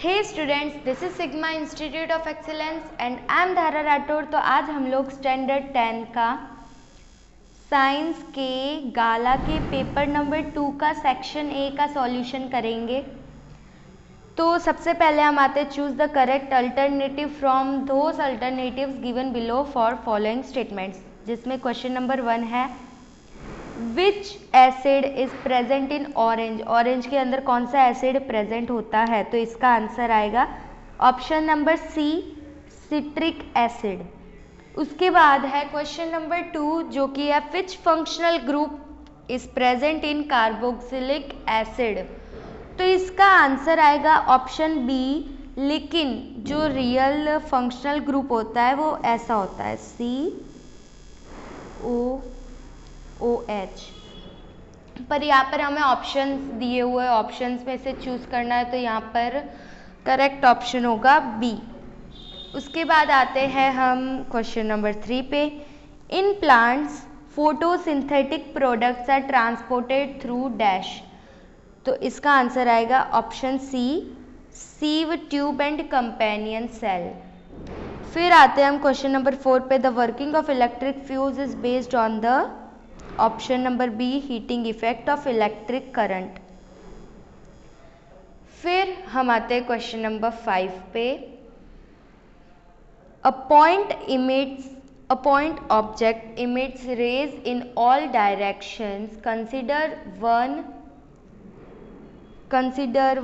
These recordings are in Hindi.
Hey students, this is Sigma institute of excellence and I am Dhara Rathore. तो आज हम लोग स्टैंडर्ड 10 का साइंस के गाला के पेपर नंबर 2 का सेक्शन ए का सॉल्यूशन करेंगे। तो सबसे पहले हम आते choose the correct alternative from those alternatives given below for following statements, जिसमें क्वेश्चन नंबर 1 है विच acid is present in orange. Orange के अंदर कौन सा एसिड प्रेजेंट होता है? तो इसका आंसर आएगा option number C, citric acid. उसके बाद है क्वेश्चन नंबर 2 जो कि है which functional group is present in carboxylic acid. तो इसका आंसर आएगा ऑप्शन बी, लेकिन जो रियल फंक्शनल ग्रुप होता है वो ऐसा होता है COOH। पर यहाँ पर हमें ऑप्शंस दिए हुए, ऑप्शंस में से चूज करना है, तो यहाँ पर करेक्ट ऑप्शन होगा बी। उसके बाद आते हैं हम क्वेश्चन नंबर 3 पे। In plants photosynthetic products are transported through dash. तो इसका आंसर आएगा option C, sieve tube and companion cell. फिर आते हैं हम क्वेश्चन नंबर 4 पे। The working of electric fuse is based on the option number B, heating effect of electric current. फिर हम आते हैं क्वेश्चन नंबर 5 पे। A point object emits rays in all directions. Consider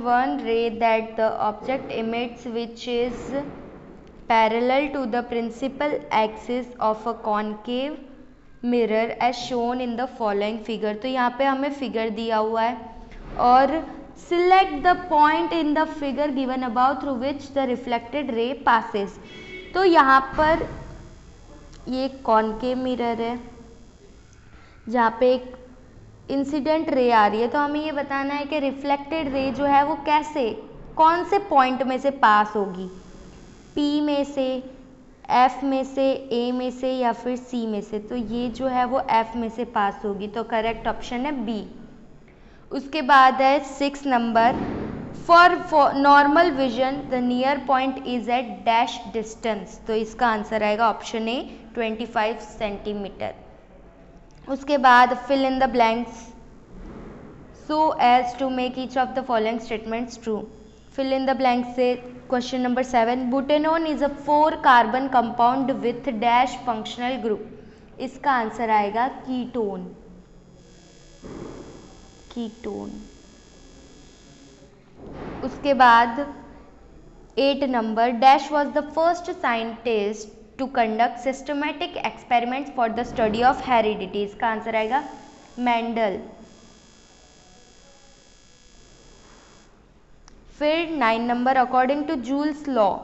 one ray that the object emits which is parallel to the principal axis of a concave mirror as shown in the following figure। तो यहाँ पे हमें फिगर दिया हुआ है और select the point in the figure given above through which the reflected ray passes। तो यहाँ पर ये कॉनकेव मिरर है जहाँ पे एक इंसिडेंट रे आ रही है, तो हमें ये बताना है कि रिफ्लेक्टेड रे जो है वो कैसे, कौन से पॉइंट में से पास होगी, P में से, F में से, A में से या फिर C में से। तो ये जो है वो F में से पास होगी, तो करेक्ट ऑप्शन है B। उसके बाद है 6 number. For normal vision the near point is at dash distance. तो इसका आंसर आएगा ऑप्शन ए, 25 सेंटीमीटर। उसके बाद fill in the blanks so as to make each of the following statements true. Fill in the blank से question number 7, butanone is a 4 carbon compound with dash functional group. इसका आंसर आएगा कीटोन। उसके बाद 8 number, dash was the first scientist to conduct systematic experiments for the study of heredity. इसका आंसर आएगा मेंडल। फिर 9 number, according to Joule's law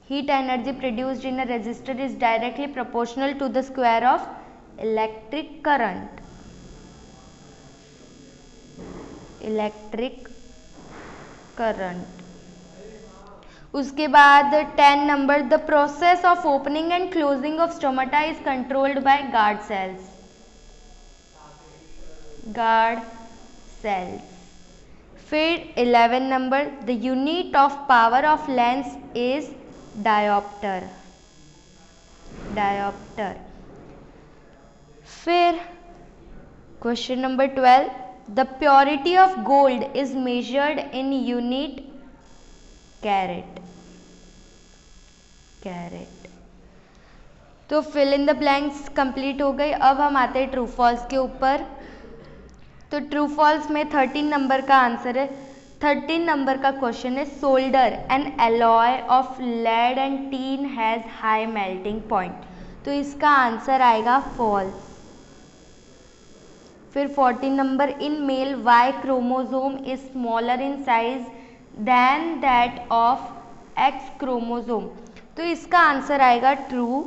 heat energy produced in a resistor is directly proportional to the square of electric current. उसके बाद 10 number, the process of opening and closing of stomata is controlled by guard cells. फिर 11 number, the unit of power of lens is dioptre. फिर question number 12, the purity of gold is measured in unit carat। तो fill in the blanks complete हो गई। अब हम आते हैं ट्रू फॉल्स के ऊपर। तो ट्रू फॉल्स में 13 नंबर का आंसर है। 13 नंबर का क्वेश्चन है, solder an alloy of lead and tin has high melting point. तो इसका आंसर आएगा फॉल्स। फिर 14 number, in male Y chromosome is smaller in size than that of X chromosome. तो इसका आंसर आएगा ट्रू।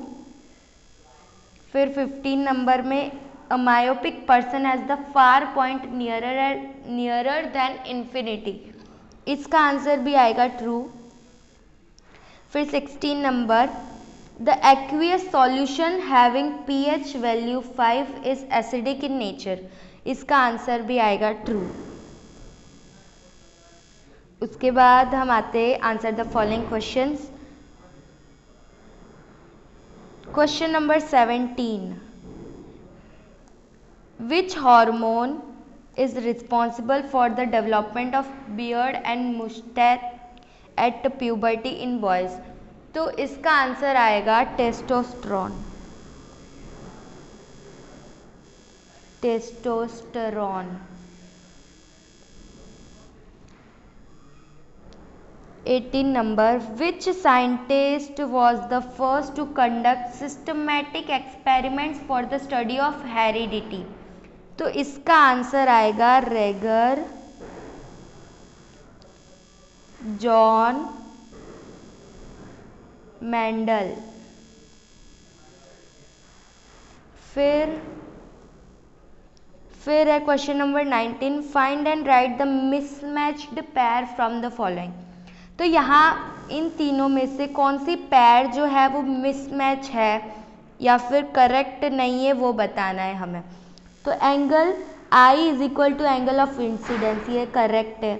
फिर 15 नंबर में, a myopic person has the far point nearer than infinity. इसका आंसर भी आएगा ट्रू। फिर 16 number, the aqueous solution having pH value 5 is acidic in nature। इसका आंसर भी आएगा ट्रू। उसके बाद हम आते हैं answer the following questions. Question number 17, which hormone is responsible for the development of beard and mustache at puberty in boys? तो इसका आंसर आएगा testosterone. Testosterone. 18 number, which scientist was the first to conduct systematic experiments for the study of heredity? तो इसका आंसर आएगा रेगर जॉन मेंडल। फिर है question number 19, find and right the mismatched pair from the following. तो यहाँ इन तीनों में से कौन सी पेयर जो है वो मिसमैच है या फिर करेक्ट नहीं है वो बताना है हमें। तो angle I is equal to angle of incidence, ये करेक्ट है।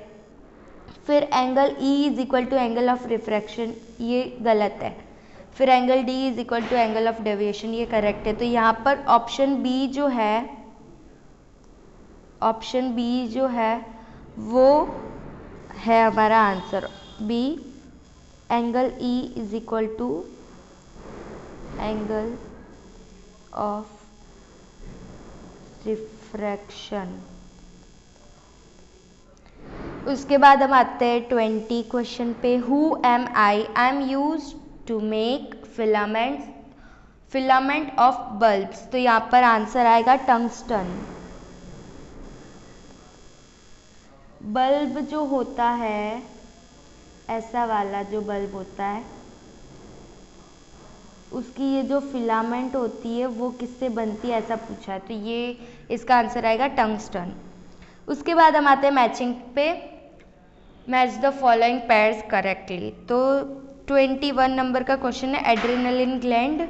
फिर angle E is equal to angle of refraction, ये गलत है। फिर angle D is equal to angle of deviation, ये करेक्ट है। तो यहाँ पर ऑप्शन बी जो है वो है हमारा answer B, angle E is equal to angle of refraction. उसके बाद हम आते हैं 20 क्वेश्चन पे। Who am I am use to make filament of bulbs. तो यहाँ पर आंसर आएगा टंगस्टन। बल्ब जो होता है, ऐसा वाला जो बल्ब होता है, उसकी ये जो फिलामेंट होती है वो किससे बनती है, ऐसा पूछा है। तो ये इसका आंसर आएगा टंगस्टन। उसके बाद हम आते हैं मैचिंग पे। Match the following pairs correctly. तो 21 नंबर का क्वेश्चन है एड्रेनलिन ग्लैंड।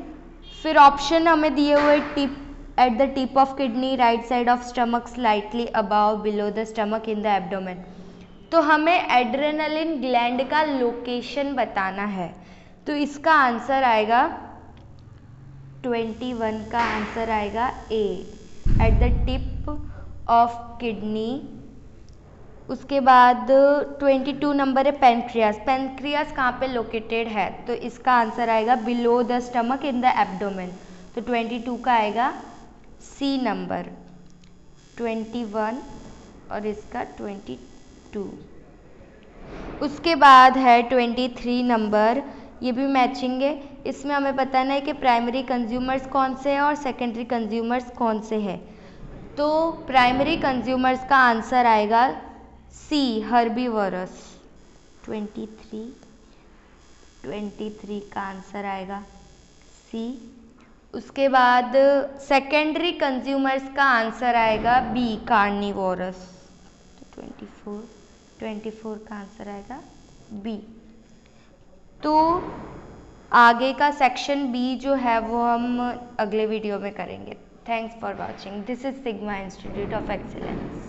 फिर ऑप्शन हमें दिए हुए tip eight the tip of kidney, right side of stomach, slightly above, below the stomach, in the abdomen. तो हमें एड्रेनलिन ग्लैंड का लोकेशन बताना है। तो इसका आंसर आएगा 21 का आंसर आएगा A, at the tip of kidney. उसके बाद 22 नंबर है पेनक्रियास। पेनक्रियास कहाँ पे लोकेटेड है? तो इसका आंसर आएगा below the stomach in the abdomen. तो 22 का आएगा सी नंबर, 21 और इसका 22। उसके बाद है 23 नंबर, ये भी मैचिंग है। इसमें हमें बताना है कि प्राइमरी कंज्यूमर्स कौन से हैं और सेकेंडरी कंज्यूमर्स कौन से हैं। तो प्राइमरी कंज्यूमर्स का आंसर आएगा सी, हर्बीवोरस। 23 का आंसर आएगा सी। उसके बाद सेकेंडरी कंज्यूमर्स का आंसर आएगा बी, कार्निवोरस। तो 24 का आंसर आएगा बी। तो आगे का सेक्शन बी जो है वो हम अगले वीडियो में करेंगे। Thanks for watching. This is Sigma institute of excellence.